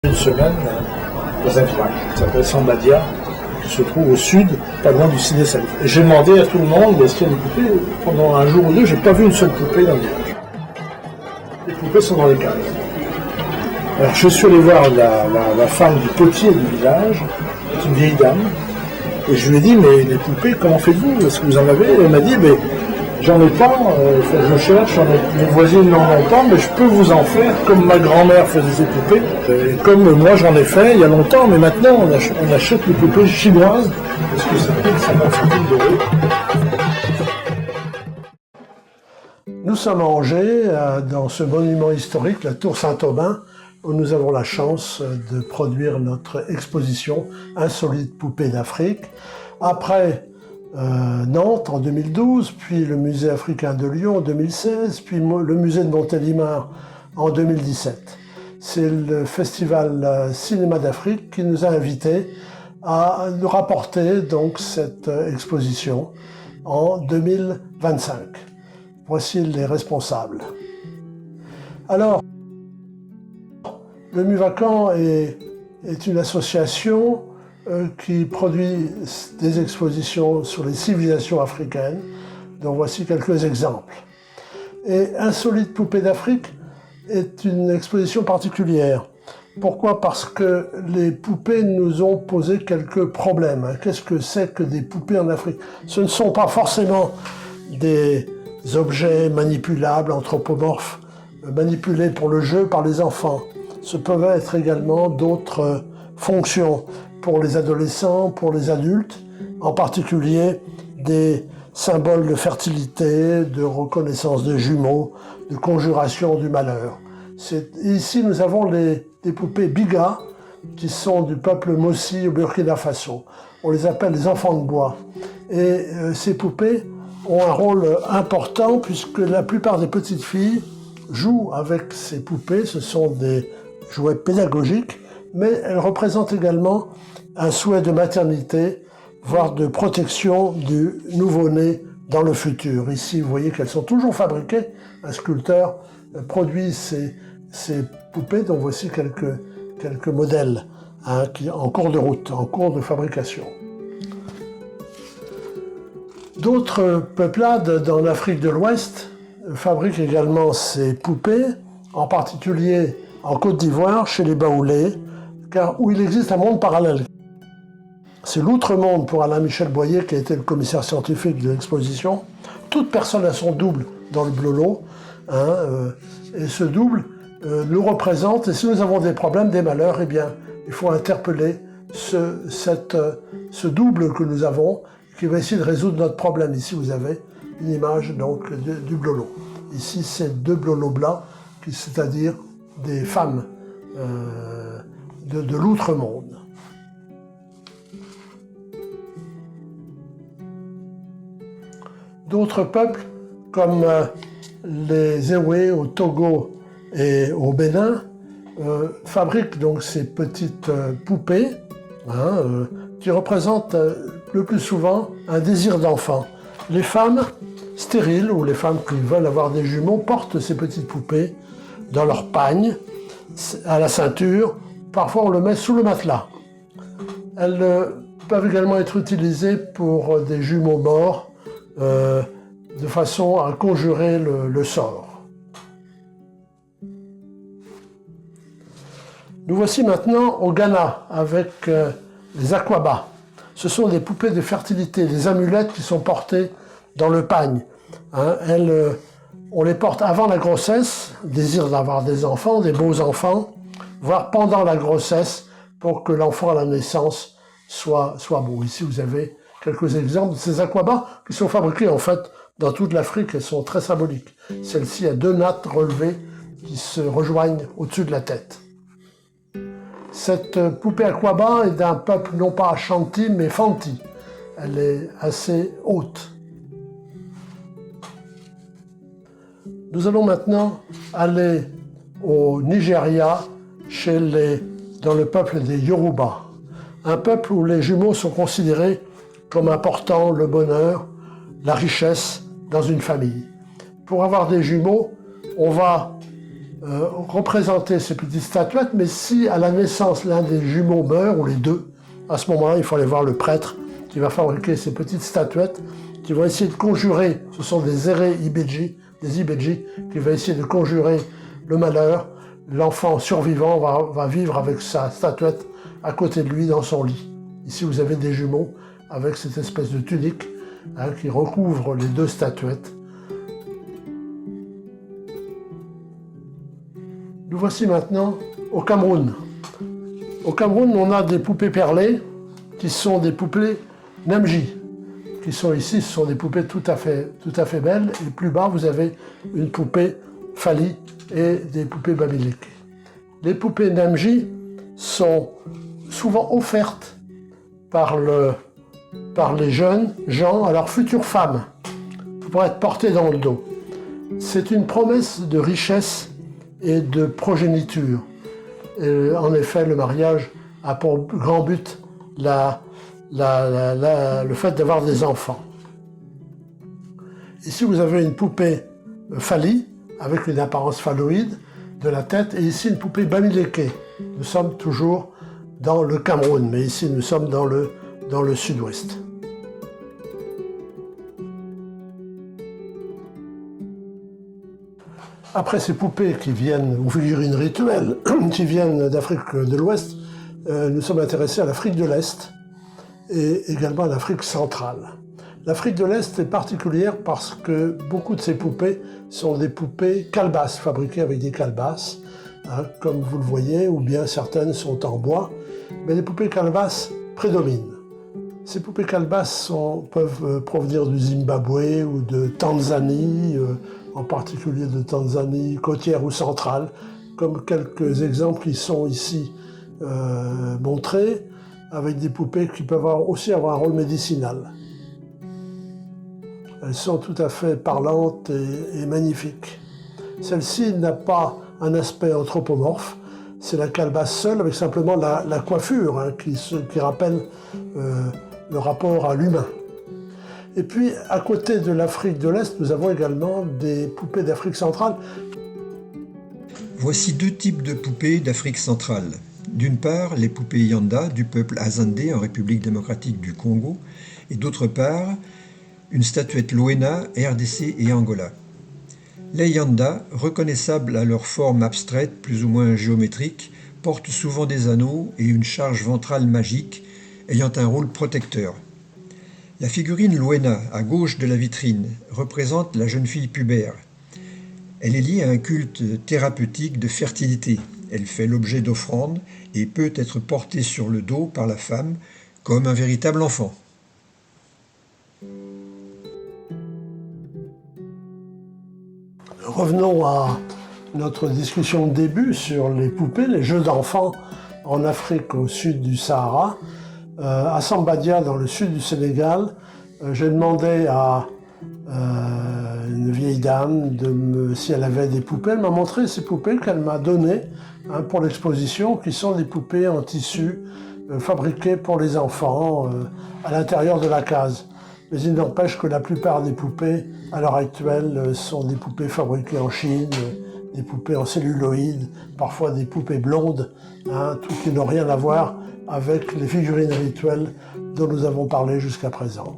Une semaine dans un village qui s'appelle Sambadia, qui se trouve au sud, pas loin du ciné Salif. Et j'ai demandé à tout le monde est-ce qu'il y a des poupées. Pendant un jour ou deux, j'ai pas vu une seule poupée dans le village. Les poupées sont dans les cases. Alors je suis allé voir la femme du potier du village, c'est une vieille dame, et je lui ai dit mais les poupées, comment faites-vous? Est-ce que vous en avez? Elle m'a dit mais j'en ai pas, je cherche, mes voisines n'en ont pas, mais je peux vous en faire, comme ma grand-mère faisait ses poupées, et comme moi j'en ai fait il y a longtemps, mais maintenant on achète les poupées chinoises, parce que ça coûte 50 centimes d'euros. Nous sommes à Angers, dans ce monument historique, la Tour Saint-Aubin, où nous avons la chance de produire notre exposition Insolites poupées d'Afrique. Après Nantes en 2012, puis le Musée africain de Lyon en 2016, puis le Musée de Montélimar en 2017. C'est le Festival Cinéma d'Afrique qui nous a invités à nous rapporter donc cette exposition en 2025. Voici les responsables. Alors, le MUVACAN est une association qui produit des expositions sur les civilisations africaines, dont voici quelques exemples. Et Insolites poupées d'Afrique est une exposition particulière. Pourquoi? Parce que les poupées nous ont posé quelques problèmes. Qu'est-ce que c'est que des poupées en Afrique? Ce ne sont pas forcément des objets manipulables, anthropomorphes, manipulés pour le jeu par les enfants. Ce peuvent être également d'autres fonctions pour les adolescents, pour les adultes, en particulier des symboles de fertilité, de reconnaissance de jumeaux, de conjuration du malheur. Ici, nous avons des poupées Biga, qui sont du peuple Mossi au Burkina Faso. On les appelle les enfants de bois. Et ces poupées ont un rôle important puisque la plupart des petites filles jouent avec ces poupées. Ce sont des jouets pédagogiques, mais elles représentent également un souhait de maternité, voire de protection du nouveau-né dans le futur. Ici, vous voyez qu'elles sont toujours fabriquées. Un sculpteur produit ces poupées, dont voici quelques modèles en cours de route, en cours de fabrication. D'autres peuplades dans l'Afrique de l'Ouest fabriquent également ces poupées, en particulier en Côte d'Ivoire, chez les Baoulés, où il existe un monde parallèle. C'est l'outre-monde pour Alain Michel Boyer, qui a été le commissaire scientifique de l'exposition. Toute personne a son double dans le blolo, et ce double nous représente, et si nous avons des problèmes, des malheurs, eh bien, il faut interpeller ce double que nous avons, qui va essayer de résoudre notre problème. Ici, vous avez une image donc du blolo. Ici, c'est deux blolos blancs, c'est-à-dire des femmes de l'outre-monde. D'autres peuples, comme les Ewe au Togo et au Bénin, fabriquent donc ces petites poupées qui représentent le plus souvent un désir d'enfant. Les femmes stériles ou les femmes qui veulent avoir des jumeaux portent ces petites poupées dans leur pagne, à la ceinture. Parfois on le met sous le matelas. Elles peuvent également être utilisées pour des jumeaux morts, de façon à conjurer le sort. Nous voici maintenant au Ghana avec les Akwaba. Ce sont des poupées de fertilité, des amulettes qui sont portées dans le pagne. On les porte avant la grossesse, désir d'avoir des enfants, des beaux enfants, voire pendant la grossesse pour que l'enfant à la naissance soit beau. Ici, vous avez quelques exemples de ces aquabas qui sont fabriqués en fait dans toute l'Afrique. Elles sont très symboliques. Celle-ci a deux nattes relevées qui se rejoignent au-dessus de la tête. Cette poupée aquaba est d'un peuple non pas Ashanti mais Fanti. Elle est assez haute. Nous allons maintenant aller au Nigeria, dans le peuple des Yoruba. Un peuple où les jumeaux sont considérés comme apportant le bonheur, la richesse dans une famille. Pour avoir des jumeaux, on va représenter ces petites statuettes, mais si à la naissance l'un des jumeaux meurt, ou les deux, à ce moment-là, il faut aller voir le prêtre qui va fabriquer ces petites statuettes, qui vont essayer de conjurer, ce sont des ere ibeji, des ibeji, qui va essayer de conjurer le malheur. L'enfant survivant va vivre avec sa statuette à côté de lui dans son lit. Ici, vous avez des jumeaux avec cette espèce de tunique qui recouvre les deux statuettes. Nous voici maintenant au Cameroun. Au Cameroun, on a des poupées perlées qui sont des poupées Namji, qui sont ici, ce sont des poupées tout à fait belles. Et plus bas, vous avez une poupée Fali et des poupées Bamileke. Les poupées Namji sont souvent offertes par les jeunes gens à leurs futures femmes pour être portées dans le dos. C'est une promesse de richesse et de progéniture. Et en effet, le mariage a pour grand but le fait d'avoir des enfants. Ici, vous avez une poupée Fali, avec une apparence phalloïde de la tête, et ici une poupée Bamileke. Nous sommes toujours dans le Cameroun, mais ici nous sommes dans le sud-ouest. Après ces poupées qui viennent, ou figurines rituelles, qui viennent d'Afrique de l'Ouest, nous sommes intéressés à l'Afrique de l'Est et également à l'Afrique centrale. L'Afrique de l'Est est particulière parce que beaucoup de ces poupées sont des poupées calebasses, fabriquées avec des calebasses, comme vous le voyez, ou bien certaines sont en bois, mais les poupées calebasses prédominent. Ces poupées calebasses peuvent provenir du Zimbabwe ou de Tanzanie, en particulier de Tanzanie côtière ou centrale, comme quelques exemples qui sont ici montrés, avec des poupées qui peuvent aussi avoir un rôle médicinal. Elles sont tout à fait parlantes et magnifiques. Celle-ci n'a pas un aspect anthropomorphe, c'est la calebasse seule avec simplement la coiffure qui rappelle le rapport à l'humain. Et puis, à côté de l'Afrique de l'Est, nous avons également des poupées d'Afrique centrale. Voici deux types de poupées d'Afrique centrale. D'une part, les poupées Yanda du peuple Azandé en République démocratique du Congo, et d'autre part, une statuette Loena, RDC et Angola. Les Yanda, reconnaissables à leur forme abstraite plus ou moins géométrique, portent souvent des anneaux et une charge ventrale magique ayant un rôle protecteur. La figurine Loena, à gauche de la vitrine, représente la jeune fille pubère. Elle est liée à un culte thérapeutique de fertilité. Elle fait l'objet d'offrandes et peut être portée sur le dos par la femme comme un véritable enfant. Revenons à notre discussion de début sur les poupées, les jeux d'enfants en Afrique au sud du Sahara. À Sambadia, dans le sud du Sénégal, j'ai demandé à une vieille dame si elle avait des poupées. Elle m'a montré ces poupées qu'elle m'a données pour l'exposition, qui sont des poupées en tissu fabriquées pour les enfants à l'intérieur de la case. Mais il n'empêche que la plupart des poupées, à l'heure actuelle, sont des poupées fabriquées en Chine, des poupées en celluloïd, parfois des poupées blondes, tout qui n'ont rien à voir avec les figurines rituelles dont nous avons parlé jusqu'à présent.